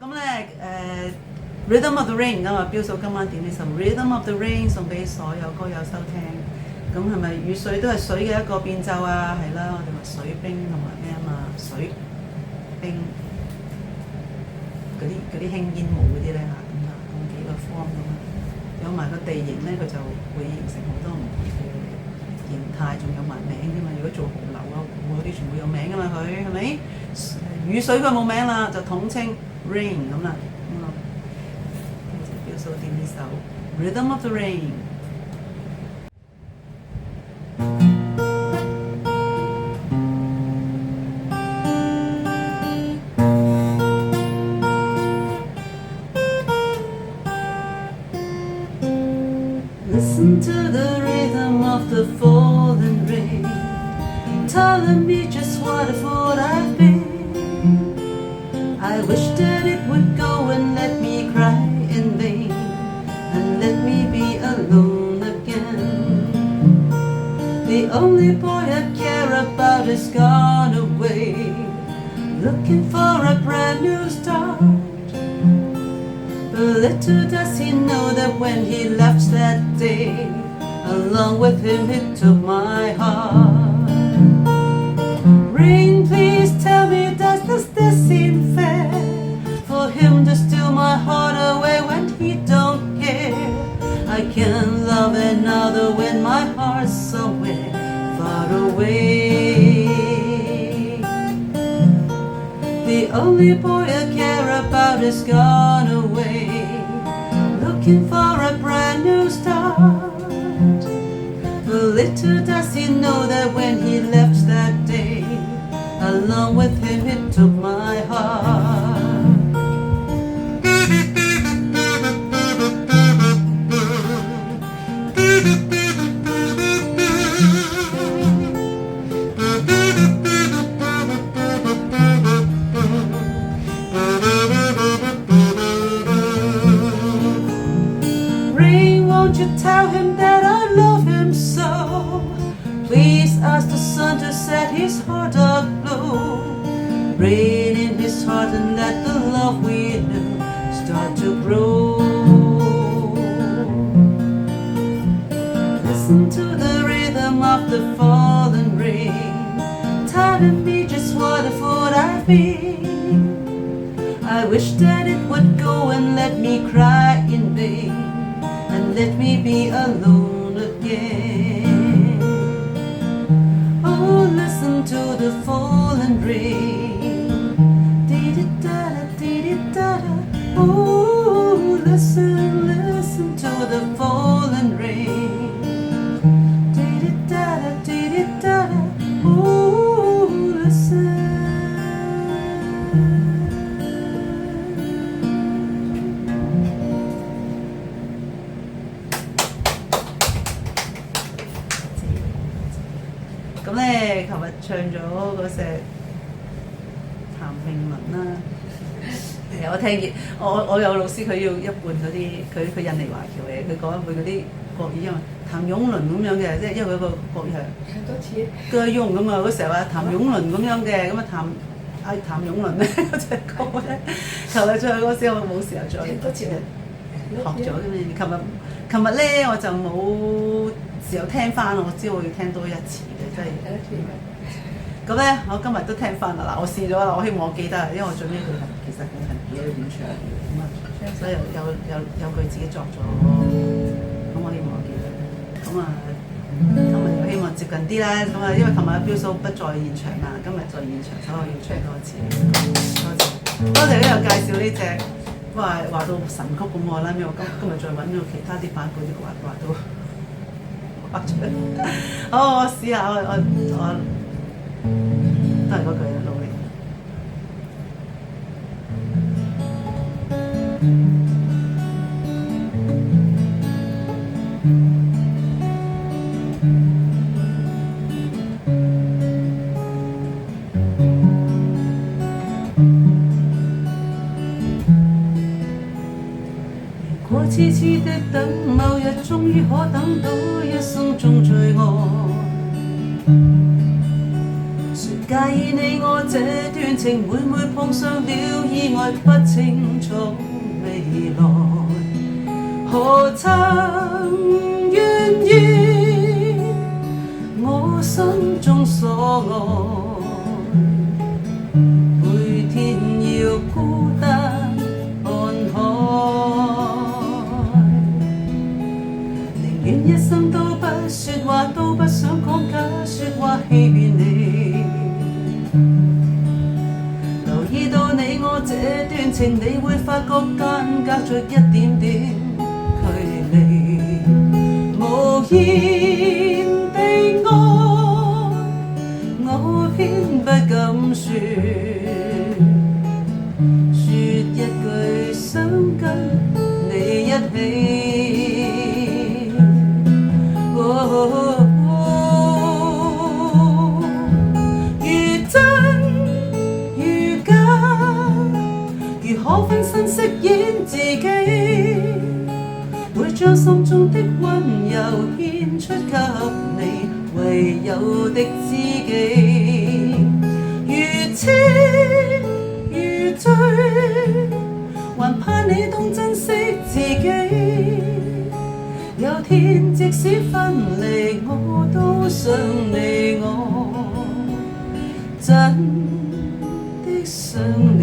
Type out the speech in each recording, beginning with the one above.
咁咧Rhythm of the Rain 啊嘛，標嫂今晚點呢首 Rhythm of the Rain 送俾所有歌友收聽。咁係咪雨水都係水嘅一個變奏啊？係啦，我哋話水冰同埋咩啊嘛，水冰嗰啲輕煙霧嗰啲咧嚇，咁幾個 form 咁啊，有埋個地形咧，佢就會形成好多唔同嘅形態，仲有埋名㗎嘛。如果做河流啊、湖嗰啲全部有名㗎嘛，佢係咪？雨水佢冇名啦，就統稱 rain 咁啦。標嫂點呢首 Rhythm of the Rain。Listen to the rhythm of the falling rain, telling me just what a fool I've been. I wish that it would go and let me cry in vain, and let me be alone again. The only boy I care about is gone away, looking for a brand new start. But little does he know that when he left that day, along with him he took my heart. Rain, please tell me, does this seem fair? For him to steal my heart away when he don't care. I can't love another when my heart's somewhere far away. The only boy I care about is gone away, looking for a brand new start. But little does he know that when he left that day, along with him he took my heart. Rain, won't you tell him that I love him so? Please ask the sun to set his heart aglow. Rain in his heart and let the love we knew start to grow. Listen to the rhythm of the falling rain, telling me just what a fool I've been. I wish that it would go and let me cry in vain, and let me be alone again. Oh, listen to the falling rain. Dee-dee-da-da, dee-dee-da-da. Oh, listen, listen to the falling rain. Dee-dee-da-da, dee-dee-da-da. Oh, listen. 咁咧，琴日唱咗嗰隻譚詠麟啦。我聽見，我有老師佢要一半嗰啲，佢印尼華僑嘅，佢講一半嗰啲國語，因為譚詠麟咁樣嘅，即係因為佢個國語係多次歌庸咁啊，嗰時候話譚詠麟咁樣嘅，咁啊譚詠麟咧嗰隻歌咧，琴日唱嗰時我冇時候再多次學咗嘅。琴日咧我就冇時候聽翻，我知我要聽多一次嘅，真係。咁咧，我今日都聽翻啦。嗱，我試咗啦，我希望我記得，因為我最尾佢其實佢係唔記得點唱嘅，咁啊，所以有句自己作咗，咁我希望我記得。咁啊，今日又希望接近啲啦。咁啊，因為琴日標嫂不在現場啊，今日在現場，所以我要唱多一次。多謝呢度介紹呢隻，話到神曲咁喎啦，因為我今日再揾到其他啲版本啲話都畫出嚟。好，我試下我。都係嗰句努力。如果痴痴的等，某日終於可等到一生中最愛。介意你我這段情，每每碰上了意外，不清楚未來，何曾願意我心中所愛，每天要孤單看海，寧願一生都不說話，都不想講假說話欺騙你。留意到你我這段情，你會發覺間隔着一點點距離，無言地愛，我偏不敢說，說一句想跟你一起。如真如假，如可分身飾演自己，會將心中的溫柔獻出給你唯有的知己。如痴如醉，還怕你懂珍惜自己。有天即使分離，我都想你，我真的想你。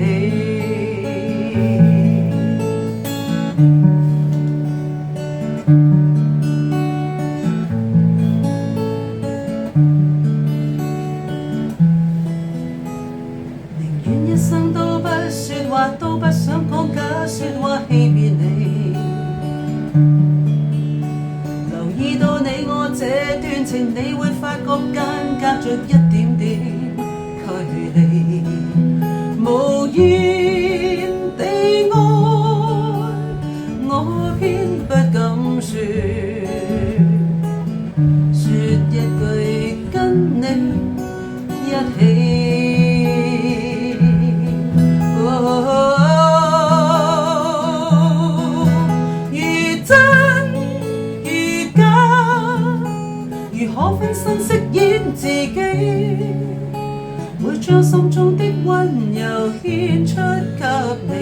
寧願一生都不說話，都不想講假說話欺騙你。遇到你我這段情，你會發覺間隔着一點點距離，無言地愛，我偏不敢說，說一句跟你一起。可分身飾演自己，會將心中的溫柔獻出給你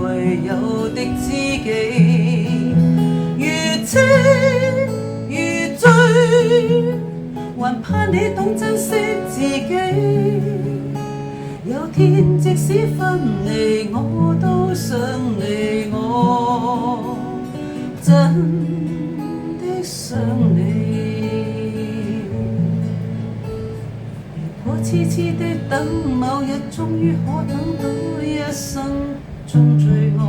唯有的知己。如痴如醉，還怕你懂珍惜自己。有天即使分離，我都想你，我真的想你。痴痴的等某日，終於可等到一生中最愛。